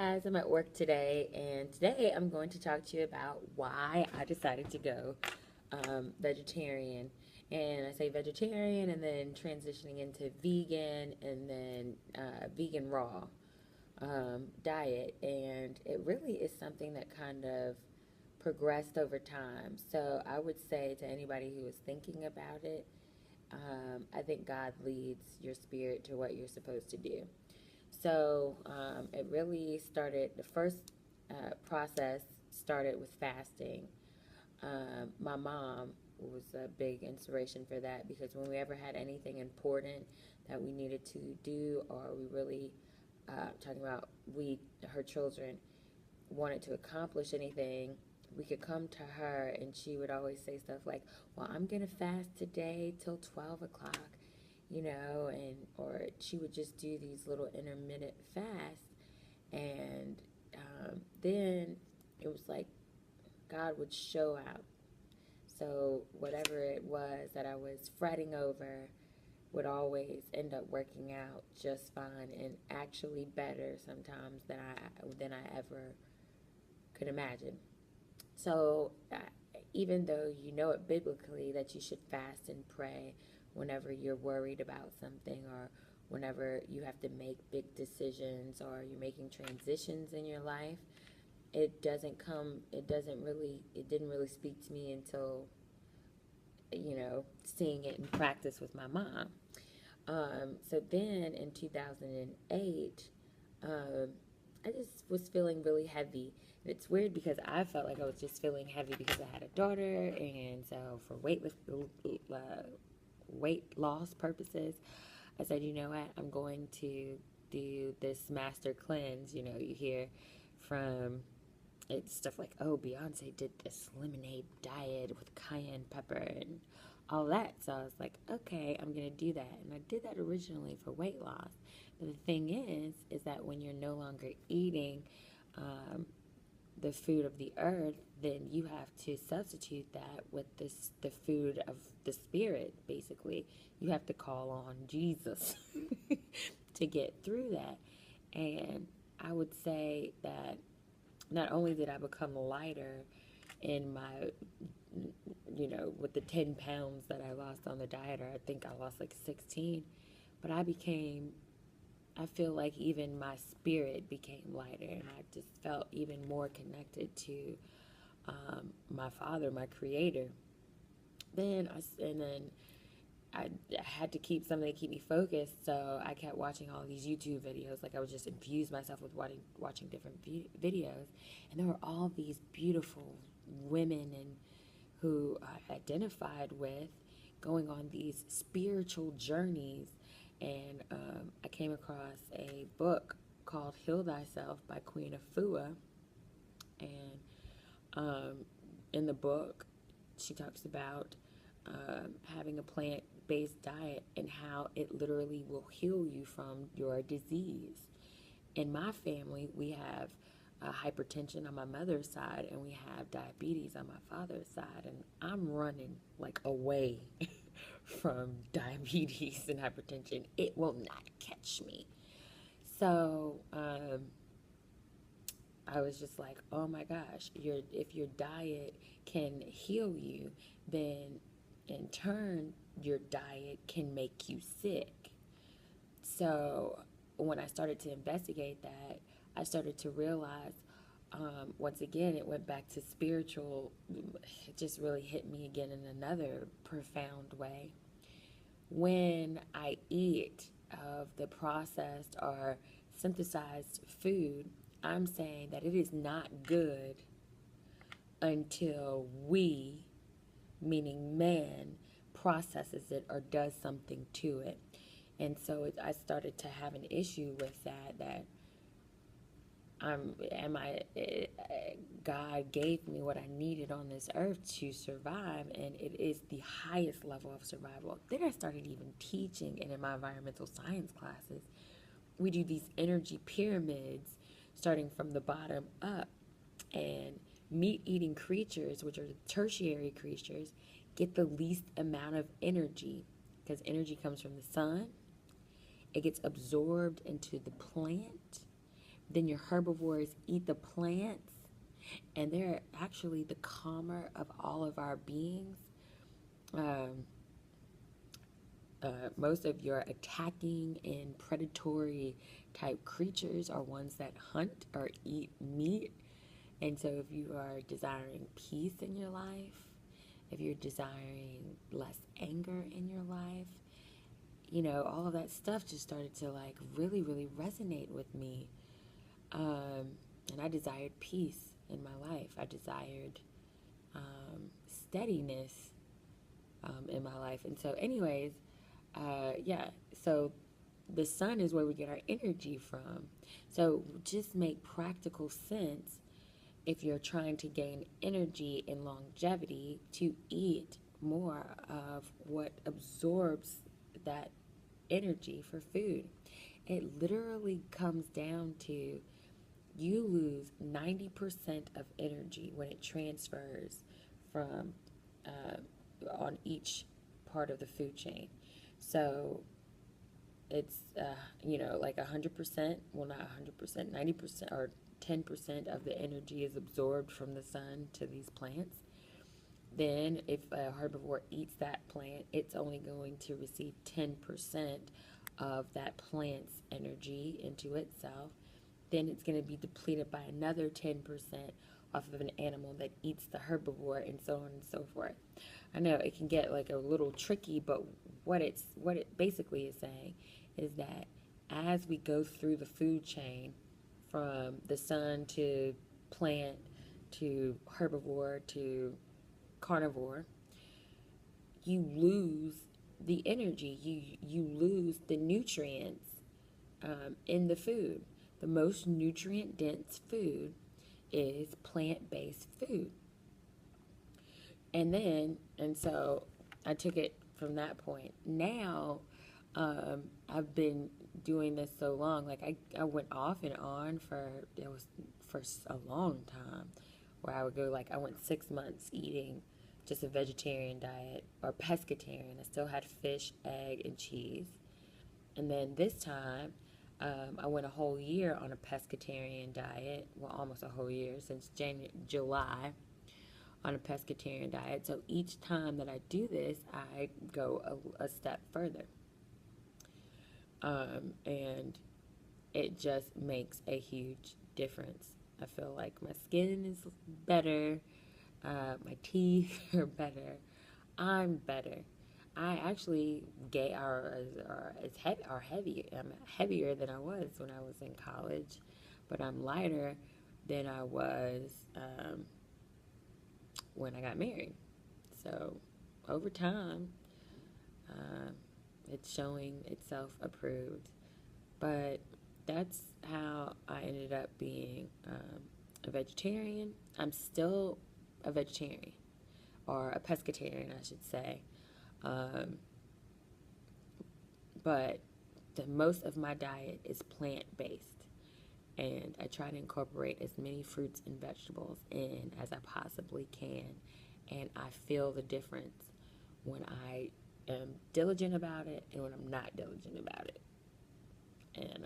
Guys, I'm at work today, and today I'm going to talk to you about why I decided to go vegetarian. And I say vegetarian, and then transitioning into vegan, and then vegan raw diet. And it really is something that kind of progressed over time. So I would say to anybody who is thinking about it, I think God leads your spirit to what you're supposed to do. So it really started, the first process started with fasting. My mom was a big inspiration for that because when we ever had anything important that we needed to do, or we really, talking about her children, wanted to accomplish anything, we could come to her and she would always say stuff like, well, I'm going to fast today till 12 o'clock, and or she would just do these little intermittent fasts. And then it was like God would show out. So whatever it was that I was fretting over would always end up working out just fine and actually better sometimes than I ever could imagine. So, even though you know it biblically that you should fast and pray whenever you're worried about something, or whenever you have to make big decisions, or you're making transitions in your life, it didn't really speak to me until, seeing it in practice with my mom. So then in 2008, um, I just was feeling really heavy. And it's weird because I felt like I was just feeling heavy because I had a daughter, and so for weight loss purposes, I said, you know what, I'm going to do this master cleanse. You hear from it's stuff like, oh, Beyonce did this lemonade diet with cayenne pepper and all that. So I was like, okay, I'm going to do that. And I did that originally for weight loss. But the thing is that when you're no longer eating um, the food of the earth, then you have to substitute that with the food of the spirit, basically. You have to call on Jesus to get through that. And I would say that not only did I become lighter in my, with the 10 pounds that I lost on the diet, or I think I lost like 16, but I feel like even my spirit became lighter, and I just felt even more connected to my Father, my Creator. And then I had to keep something to keep me focused, so I kept watching all these YouTube videos. Like I would just infuse myself with watching different videos, and there were all these beautiful women and who I identified with going on these spiritual journeys. And I came across a book called "Heal Thyself" by Queen Afua, and um, in the book, she talks about having a plant based diet and how it literally will heal you from your disease. In my family, we have hypertension on my mother's side, and we have diabetes on my father's side, and I'm running like away from diabetes and hypertension. It will not catch me. So, I was just like, oh my gosh, if your diet can heal you, then in turn, your diet can make you sick. So when I started to investigate that, I started to realize, once again, it went back to spiritual. It just really hit me again in another profound way. When I eat of the processed or synthesized food, I'm saying that it is not good until we, meaning man, processes it or does something to it. And so I started to have an issue with that am I God gave me what I needed on this earth to survive, and it is the highest level of survival. Then I started even teaching, and in my environmental science classes, we do these energy pyramids starting from the bottom up, and meat eating creatures, which are the tertiary creatures, get the least amount of energy because energy comes from the sun. It gets absorbed into the plant, Then your herbivores eat the plants, and they're actually the calmer of all of our beings. Um, Most of your attacking and predatory type creatures are ones that hunt or eat meat. And so, if you are desiring peace in your life, if you're desiring less anger in your life, all of that stuff just started to like really, really resonate with me. And I desired peace in my life. I desired steadiness in my life. And so, anyways, yeah, so the sun is where we get our energy from. So, just make practical sense if you're trying to gain energy and longevity to eat more of what absorbs that energy for food. It literally comes down to you lose 90% of energy when it transfers from on each part of the food chain. So it's like 100%, well, not 100%, 90% or 10% of the energy is absorbed from the sun to these plants. Then if a herbivore eats that plant, it's only going to receive 10% of that plant's energy into itself. Then it's going to be depleted by another 10% off of an animal that eats the herbivore, and so on and so forth. I know it can get like a little tricky, but what it basically is saying is that as we go through the food chain from the sun to plant to herbivore to carnivore, you lose the energy, you lose the nutrients in the food. The most nutrient dense food is plant-based food. And so I took it from that point. Now, I've been doing this so long, like I went off and on for a long time, where I would go, like I went 6 months eating just a vegetarian diet or pescatarian. I still had fish, egg, and cheese. And then this time, I went a whole year on a pescatarian diet. Well, almost a whole year, since July, on a pescatarian diet. So each time that I do this, I go a step further. And it just makes a huge difference. I feel like my skin is better, my teeth are better, I'm better. I actually I'm heavier than I was when I was in college, but I'm lighter than I was when I got married. So over time, uh, it's showing itself approved. But that's how I ended up being a vegetarian. I'm still a vegetarian, or a pescatarian, I should say. Um, but the most of my diet is plant-based, and I try to incorporate as many fruits and vegetables in as I possibly can, and I feel the difference when I am diligent about it and when I'm not diligent about it. And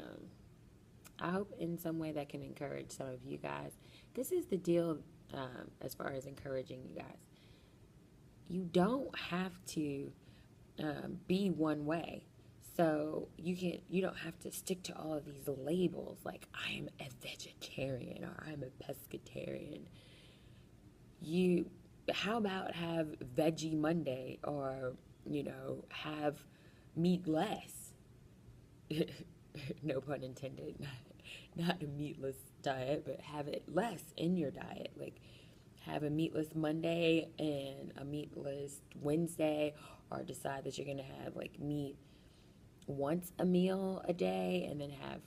I hope in some way that can encourage some of you guys. This is the deal, as far as encouraging you guys. You don't have to be one way. So you don't have to stick to all of these labels like I am a vegetarian or I'm a pescatarian. How about have Veggie Monday, or have meatless? No pun intended. Not a meatless diet, but have it less in your diet. Like have a meatless Monday and a meatless Wednesday, or decide that you're gonna have like meat once a meal a day, and then have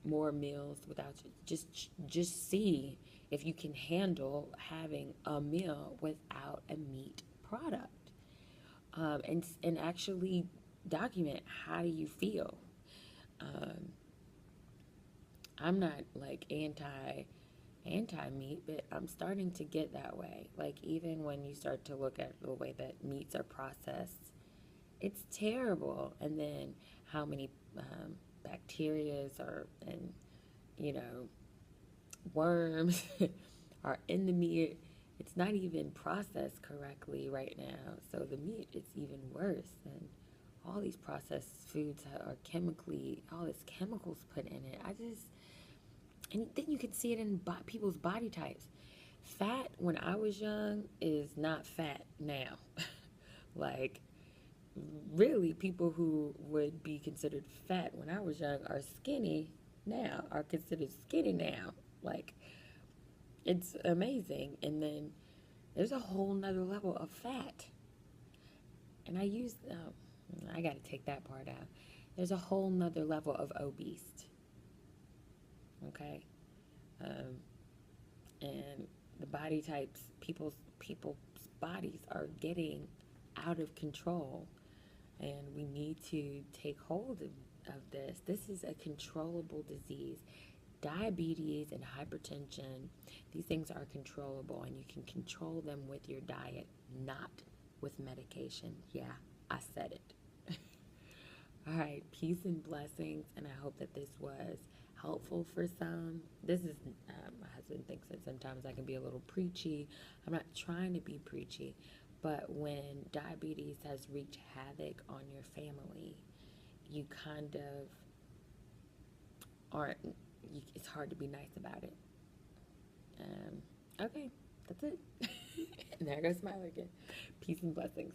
more meals without just see if you can handle having a meal without a meat product, and actually document how do you feel. um, I'm not like anti meat, but I'm starting to get that way. Like even when you start to look at the way that meats are processed, it's terrible. And then how many bacterias are and you know, worms are in the meat. It's not even processed correctly right now. So the meat is even worse. And all these processed foods are chemically, all this chemicals put in it. And then you can see it in people's body types. Fat when I was young is not fat now. Like, really, people who would be considered fat when I was young are skinny now, are considered skinny now. Like, it's amazing. And then there's a whole nother level of fat. And I got to take that part out. There's a whole nother level of obese. Okay? Um, and the body types, people's bodies are getting out of control. And we need to take hold of this. This is a controllable disease. Diabetes and hypertension, these things are controllable, and you can control them with your diet, not with medication. Yeah, I said it. All right, peace and blessings, and I hope that this was helpful for some. This is, my husband thinks that sometimes I can be a little preachy. I'm not trying to be preachy, but when diabetes has wreaked havoc on your family, you kind of aren't, it's hard to be nice about it. Okay, that's it. And there goes Smile again. Peace and blessings.